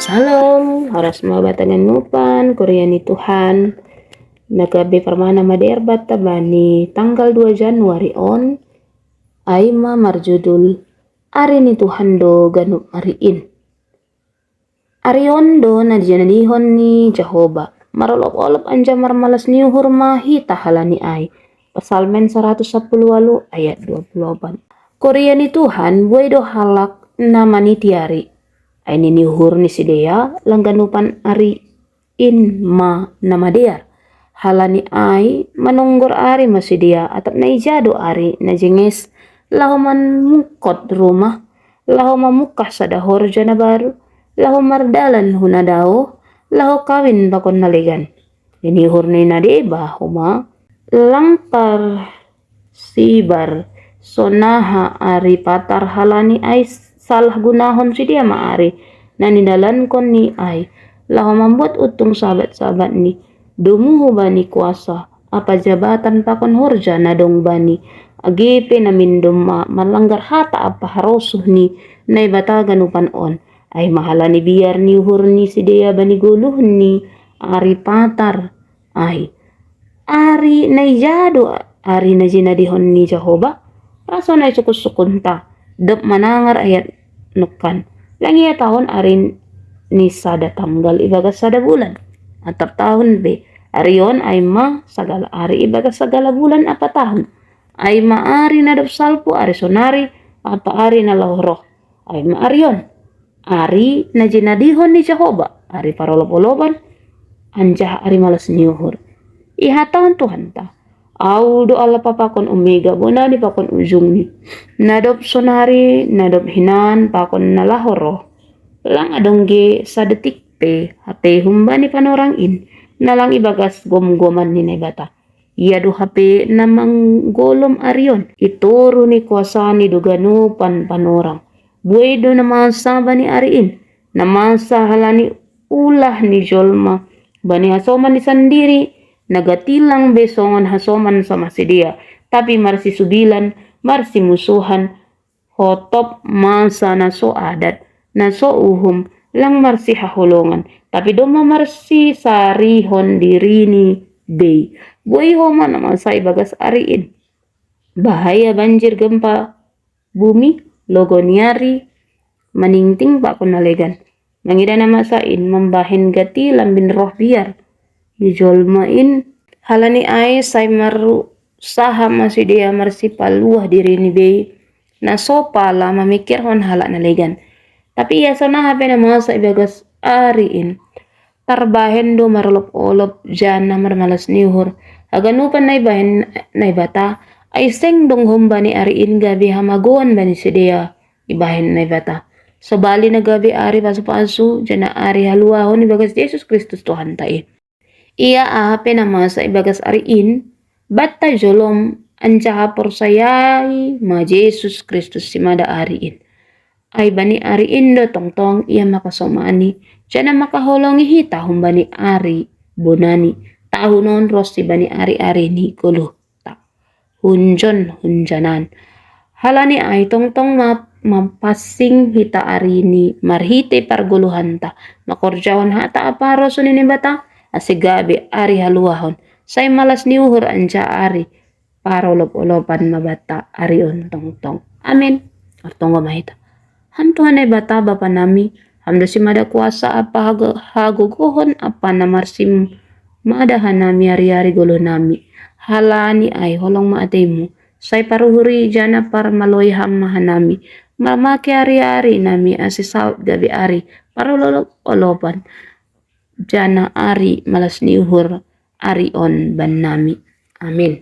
Salam, oras mga batangan nupan, Korea ni Tuhan. Nagabi permana maderbat tabani tanggal 2 Januari on ay marjudul Ari ni Tuhan do ganup ariin. Arion do na diyananihon ni Jehovah. Marolop-olop anja marmalas ni hurmahi tahalani ay. Pasalmen 110 ayat 28. Korea ni Tuhan buay do halak na manitiari. Ay niniuhur ni si Dea langganupan ari in ma namadear. Halani ay manunggor ari masidia atap na ijado ari na jenges laho man mukot rumah, laho mamukah sa dahor jana baru, laho mardalan hunadao, laho kawin bakon naligan. Niniuhur ni nadeba huma langtar sibar sonaha ari patar halani ay salah gunahon si dia maari na nidalan kon ni ay laho membuat utung sahabat-sahabat ni dumuhu bani kuasa apa jabatan pakon horja na dong bani agipe na mindom malanggar hata apa harosuh ni na ibatagan upan on ay mahala ni biar ni uhur ni si dia bani guluh ni ari patar ay ari na ijado ari na jinadihon ni Jehovah raso na sukus-sukunta dep manangar ayat nukan langi tahun arin ni sada tanggal ibagas sada bulan atap tahun be arion ay ma sagala ari ibagas sagala bulan apa tahun ay maari na dap salpo ari sonari apa ari na lohroh ay maarion ari na jinadihon ni Jehovah ari parolop-olopan anjah ari malas niuhur ihatawan Tuhan ta au do ala papakon omega bonani pakon ujung ni nadop sonari nadop hinan pakon nalahoro lang adongge sa detik pe hape humbani panorangin nalang ibagas gom-goman ni nebata iya do hape namang golom arion itoro ni kuasa ni dugano panorang buay do namasa bani ariin namasa halani ulah ni jolma bani hasoman ni sandiri nagatilang besongan hasoman sama si dia tapi marsi subilan marsi musuhan hotop masa na so adat na so uhum lang marsi hahulongan tapi doma marsi sarihon dirini bay buay homa na masa ibagas ariin bahaya banjir gempa bumi logoniari maningting pa kun nalegan mangida na masain mambahin gati lambin roh biar dijolmain halani ay say maru saha masih dia marsi paluah diri ni be na sopa la mamikir hon halak nalegan tapi ya sana hape na masa ibagas ariin tarbahen do marolop-olop jana marmalas niuhur aganupan na ibahin na ibata ay seng dong humbani ariin gabi hamaguan bani si dia ibahin na ibata so bali na gabi ari pasu-pasu jana ari haluahon ibagas Jesus Kristus Tuhan tae iya ahape na masa ibagas ariin batta jolom anjaha porsayai ma Jesus Kristus si mada ariin ay bani ariin do tongtong iya makasomani jana makaholongi hita humbani ari bonani tahunon ros si bani ari-ari ni kuluh ta hunjanan halani ay tongtong mampasing hita ari ni marhite parguluhan ta makorjawan hata apa rosun ini bata asigabi ari haluahon say malas niuhur anja ari parolop-olopan mabata arion tongtong amin artong mahita hantuhan ay bata bapa nami hamdo si mada kuasa apa hagugohon apa namarsim madahan nami ari-ari gulo nami halani ay holong maatemu say paruhuri jana par maloy hamahan nami mamaki ari-ari nami asisaut gabi ari parolop-olopan jana ari malas niuhur ari on ban nami amin